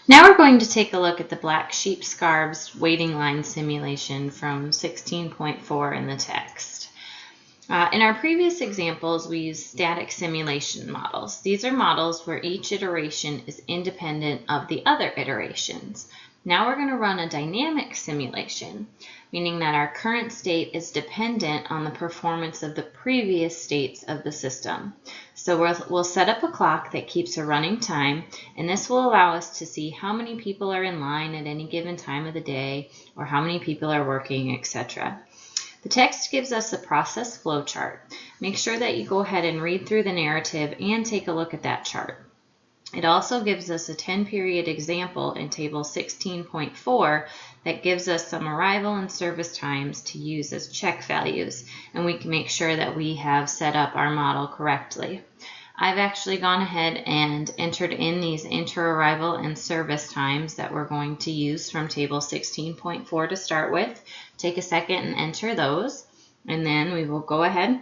Now we're going to take a look at the black sheep scarves waiting line simulation from 16.4 in the text. In our previous examples, we used static simulation models. These are models where each iteration is independent of the other iterations. Now we're going to run a dynamic simulation, meaning that our current state is dependent on the performance of the previous states of the system. So we'll set up a clock that keeps a running time, and this will allow us to see how many people are in line at any given time of the day, or how many people are working, etc. The text gives us a process flow chart. Make sure that you go ahead and read through the narrative and take a look at that chart. It also gives us a 10-period example in table 16.4 that gives us some arrival and service times to use as check values, and we can make sure that we have set up our model correctly. I've actually gone ahead and entered in these inter-arrival and service times that we're going to use from table 16.4 to start with. Take a second and enter those, and then we will go ahead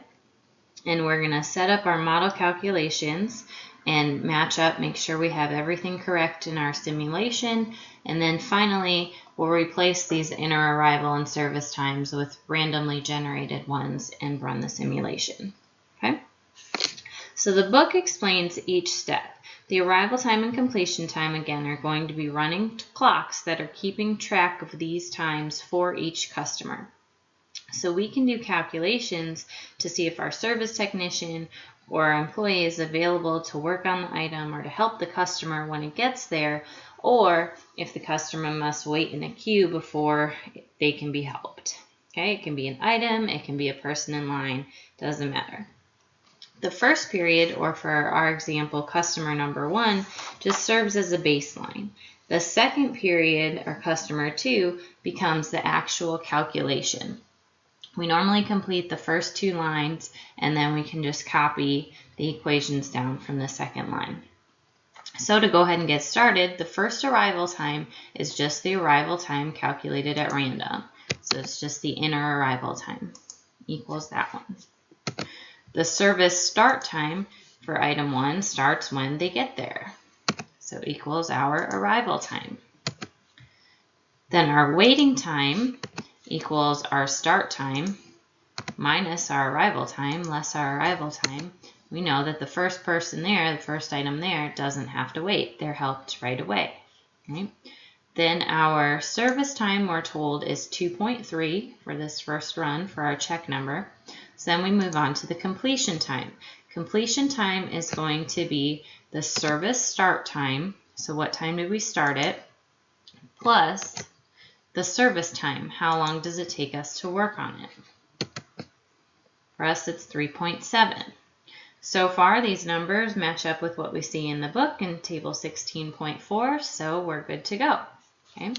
and we're going to set up our model calculations and match up, make sure we have everything correct in our simulation, and then finally we'll replace these inter-arrival and service times with randomly generated ones and run the simulation. Okay? So the book explains each step. The arrival time and completion time, again, are going to be running clocks that are keeping track of these times for each customer. So we can do calculations to see if our service technician or our employee is available to work on the item or to help the customer when it gets there, or if the customer must wait in a queue before they can be helped. Okay, it can be an item, it can be a person in line, doesn't matter. The first period, or for our example, customer number 1, just serves as a baseline. The second period, or customer 2, becomes the actual calculation. We normally complete the first 2 lines, and then we can just copy the equations down from the second line. So to go ahead and get started, the first arrival time is just the arrival time calculated at random. So it's just the inner arrival time equals that one. The service start time for item 1 starts when they get there. So equals our arrival time. Then our waiting time equals our start time minus our arrival time less our arrival time. We know that the first person there, the first item there, doesn't have to wait. They're helped right away. Right? Then our service time, we're told, is 2.3 for this first run for our check number. So then we move on to the completion time. Completion time is going to be the service start time, so what time did we start it, plus the service time, how long does it take us to work on it. For us, it's 3.7. So far, these numbers match up with what we see in the book in table 16.4, so we're good to go. Okay.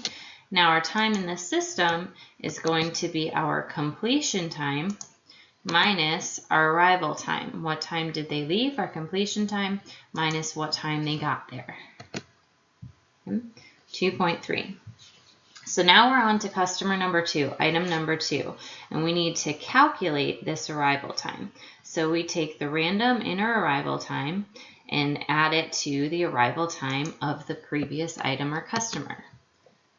Now our time in the system is going to be our completion time minus our arrival time. What time did they leave? Our completion time minus what time they got there. 2.3. So now we're on to customer number 2, item number 2, and we need to calculate this arrival time. So we take the random inner arrival time and add it to the arrival time of the previous item or customer.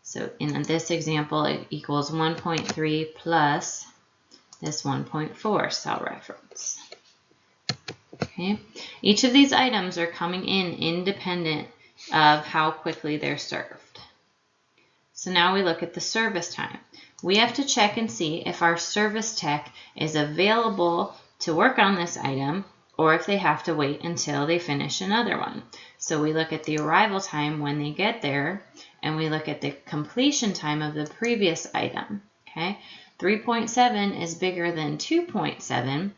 So in this example, it equals 1.3 plus this 1.4 cell reference. Okay. Each of these items are coming in independent of how quickly they're served. So now we look at the service time. We have to check and see if our service tech is available to work on this item or if they have to wait until they finish another one. So we look at the arrival time when they get there, and we look at the completion time of the previous item. Okay, 3.7 is bigger than 2.7,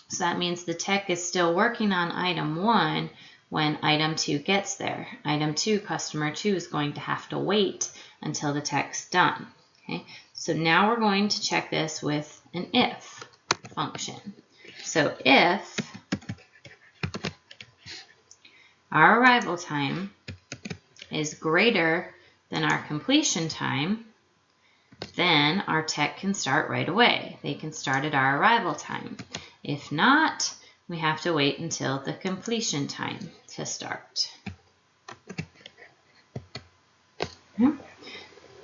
so that means the tech is still working on item 1 when item 2 gets there. Item 2, customer 2, is going to have to wait until the tech's done. Okay, so now we're going to check this with an if function. So if our arrival time is greater than our completion time, then our tech can start right away. They can start at our arrival time. If not, we have to wait until the completion time to start. Okay.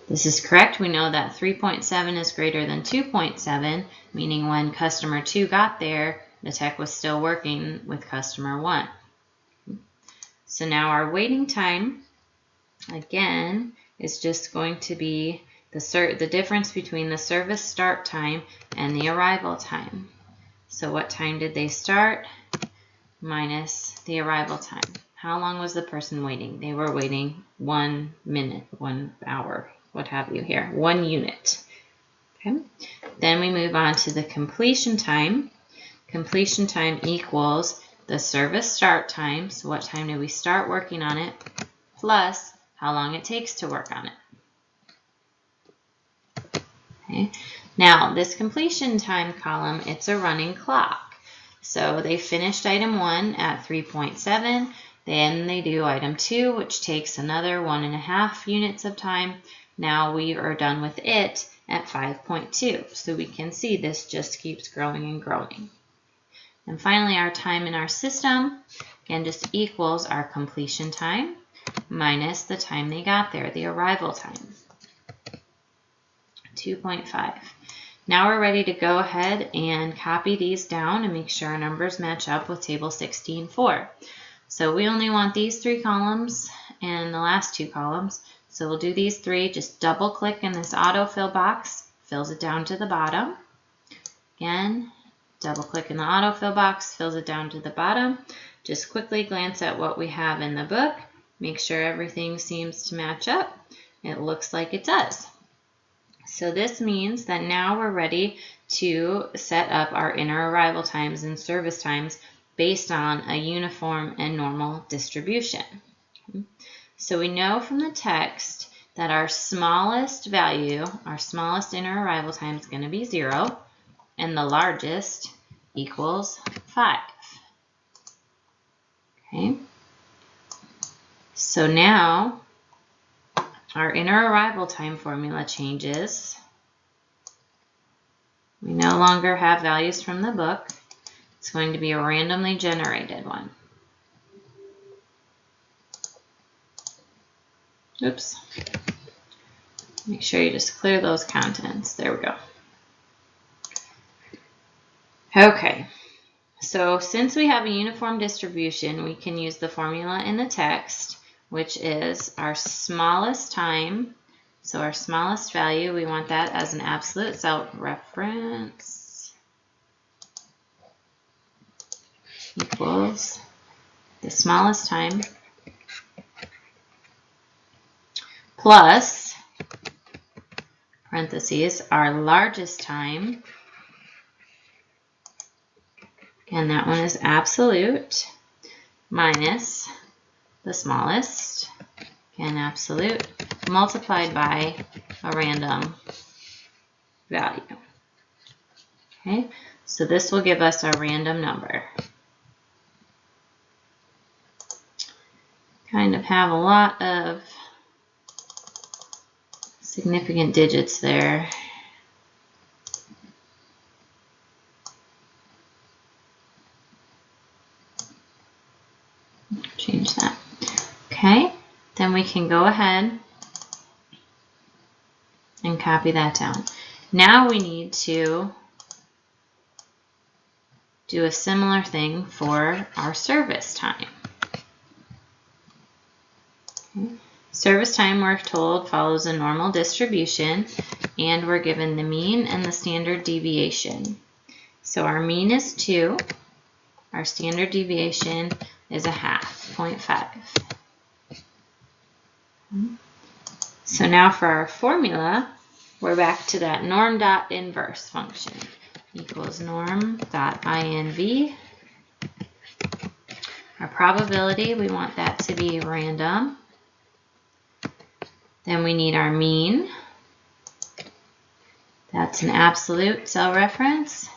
This is correct. We know that 3.7 is greater than 2.7, meaning when customer 2 got there, the tech was still working with customer 1. So now our waiting time, again, is just going to be the difference between the service start time and the arrival time. So what time did they start minus the arrival time? How long was the person waiting? They were waiting 1 minute, 1 hour, what have you here, 1 unit. Okay. Then we move on to the completion time. Completion time equals the service start time, so what time did we start working on it, plus how long it takes to work on it. Okay. Now, this completion time column, it's a running clock. So they finished item 1 at 3.7, then they do item 2, which takes another 1.5 units of time. Now we are done with it at 5.2. So we can see this just keeps growing and growing. And finally, our time in our system, again, just equals our completion time minus the time they got there, the arrival time, 2.5. Now we're ready to go ahead and copy these down and make sure our numbers match up with table 16.4. So we only want these 3 columns and the last 2 columns. So we'll do these 3, just double click in this autofill box, fills it down to the bottom. Again, double click in the autofill box, fills it down to the bottom. Just quickly glance at what we have in the book. Make sure everything seems to match up. It looks like it does. So this means that now we're ready to set up our inner arrival times and service times based on a uniform and normal distribution. So we know from the text that our smallest value, our smallest inner arrival time is going to be 0, and the largest equals 5. Okay. So now our inner arrival time formula changes. We no longer have values from the book. It's going to be a randomly generated one. Oops. Make sure you just clear those contents. There we go. Okay. So since we have a uniform distribution, we can use the formula in the text, which is our smallest time. So our smallest value, we want that as an absolute cell reference equals the smallest time plus, parentheses, our largest time, and that one is absolute, minus the smallest, again absolute, multiplied by a random value. Okay, so this will give us our random number. Kind of have a lot of significant digits there. Change that. Okay, then we can go ahead and copy that down. Now we need to do a similar thing for our service time. Okay. Service time, we're told, follows a normal distribution, and we're given the mean and the standard deviation. So our mean is 2. Our standard deviation is 0.5. So now for our formula, we're back to that norm.inverse function equals norm.inv. Our probability, we want that to be random. Then we need our mean. That's an absolute cell reference.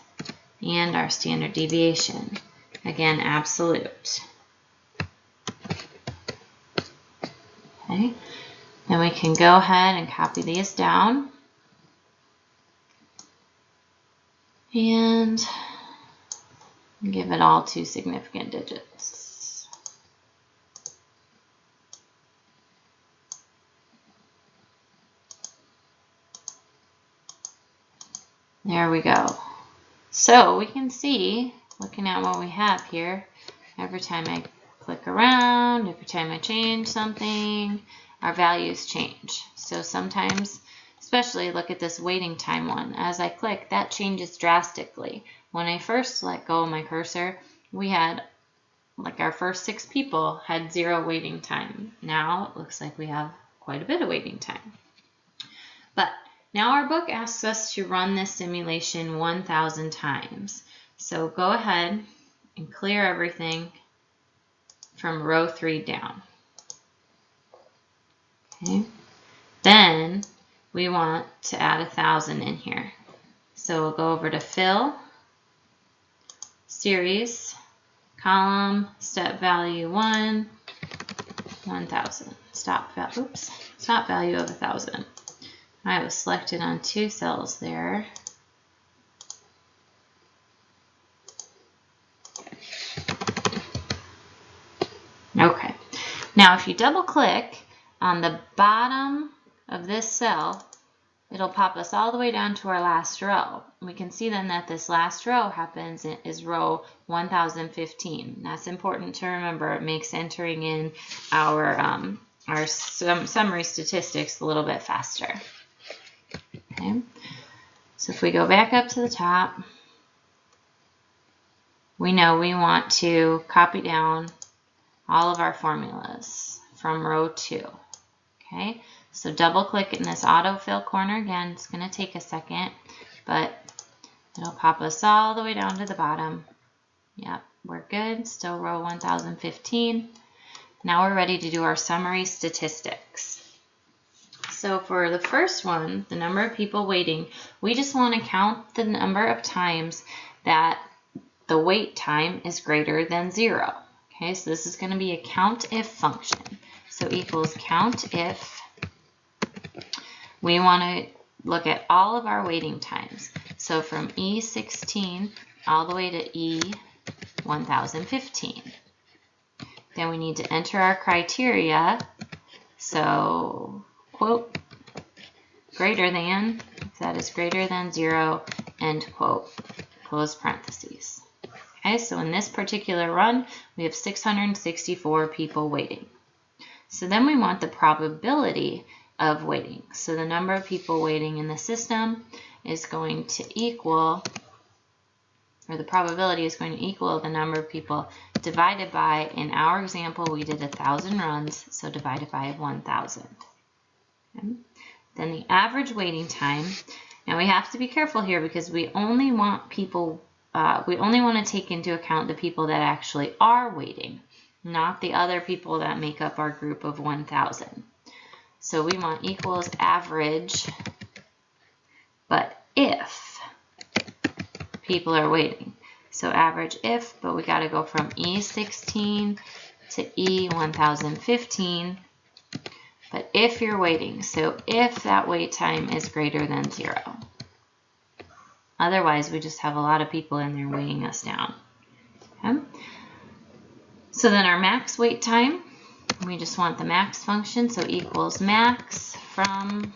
And our standard deviation. Again, absolute. Okay. Then we can go ahead and copy these down. And give it all 2 significant digits. There we go. So we can see, looking at what we have here, every time I click around, every time I change something, our values change. So sometimes, especially look at this waiting time one. As I click, that changes drastically. When I first let go of my cursor, we had, like, our first 6 people had 0 waiting time. Now it looks like we have quite a bit of waiting time. But now our book asks us to run this simulation 1,000 times. So go ahead and clear everything from row 3 down. Okay. Then we want to add 1,000 in here. So we'll go over to Fill, Series, Column, Step Value 1, 1,000. Stop value of 1,000. I was selected on 2 cells there. Okay. Now if you double click on the bottom of this cell, it'll pop us all the way down to our last row. We can see then that this last row is row 1015. That's important to remember. It makes entering in our summary statistics a little bit faster. Okay. So if we go back up to the top, we know we want to copy down all of our formulas from row 2. Okay, so double click in this autofill corner again. It's going to take a second, but it'll pop us all the way down to the bottom. Yep, we're good. Still row 1015. Now we're ready to do our summary statistics. So for the first one, the number of people waiting, we just want to count the number of times that the wait time is greater than 0. Okay, so this is going to be a COUNTIF function. So equals COUNTIF. We want to look at all of our waiting times. So from E16 all the way to E1015. Then we need to enter our criteria. So quote, greater than, if that is greater than 0, end quote, close parentheses. Okay, so in this particular run, we have 664 people waiting. So then we want the probability of waiting. So the number of people waiting in the system is going to equal, or the probability is going to equal the number of people divided by, in our example, we did 1,000 runs, so divided by 1,000. Okay. Then the average waiting time. Now we have to be careful here because we only want people, we only want to take into account the people that actually are waiting, not the other people that make up our group of 1,000. So we want equals average, but if people are waiting. So average if, but we got to go from E16 to E1015. But if you're waiting, so if that wait time is greater than 0. Otherwise, we just have a lot of people in there weighing us down. Okay? So then our max wait time, we just want the max function, so equals max from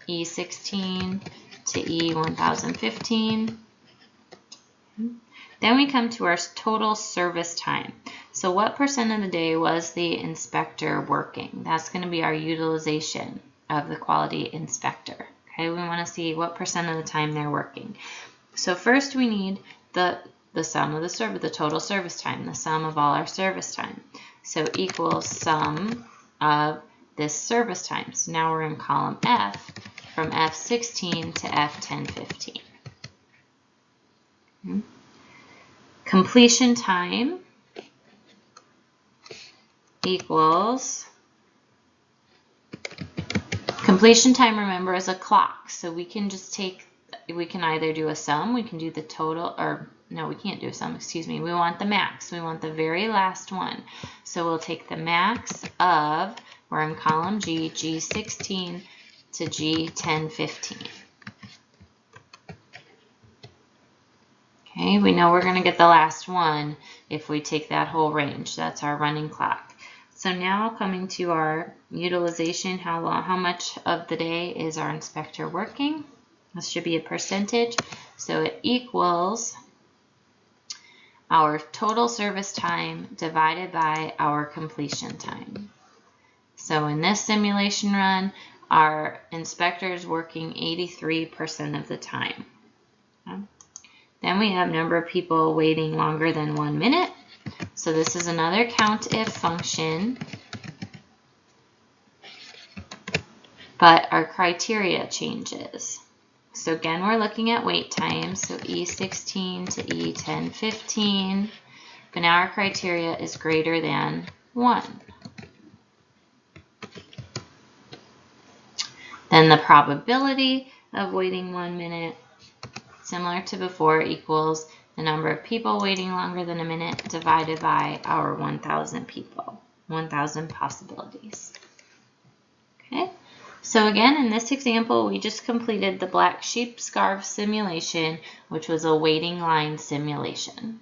E16 to E1015. Then we come to our total service time. So what percent of the day was the inspector working? That's going to be our utilization of the quality inspector. Okay, we want to see what percent of the time they're working. So first we need the sum of the total service time, the sum of all our service time. So equals sum of this service time. So now we're in column F, from F16 to F1015. Okay. Completion time equals, completion time, remember, is a clock. So we can just take, we can either do a sum, we can do the total, or no, we can't do a sum, excuse me. We want the max. We want the very last one. So we'll take the max of, we're in column G, G16 to G1015. Okay, we know we're going to get the last one if we take that whole range. That's our running clock. So now coming to our utilization, how much of the day is our inspector working? This should be a percentage, so it equals our total service time divided by our completion time. So in this simulation run, our inspector is working 83% of the time. Okay. Then we have number of people waiting longer than 1 minute. So this is another COUNTIF function, but our criteria changes. So again, we're looking at wait time, so E16 to E1015, but now our criteria is greater than 1. Then the probability of waiting 1 minute, similar to before, equals the number of people waiting longer than a minute divided by our 1,000 people, 1,000 possibilities. Okay, so again, in this example, we just completed the black sheep scarf simulation, which was a waiting line simulation.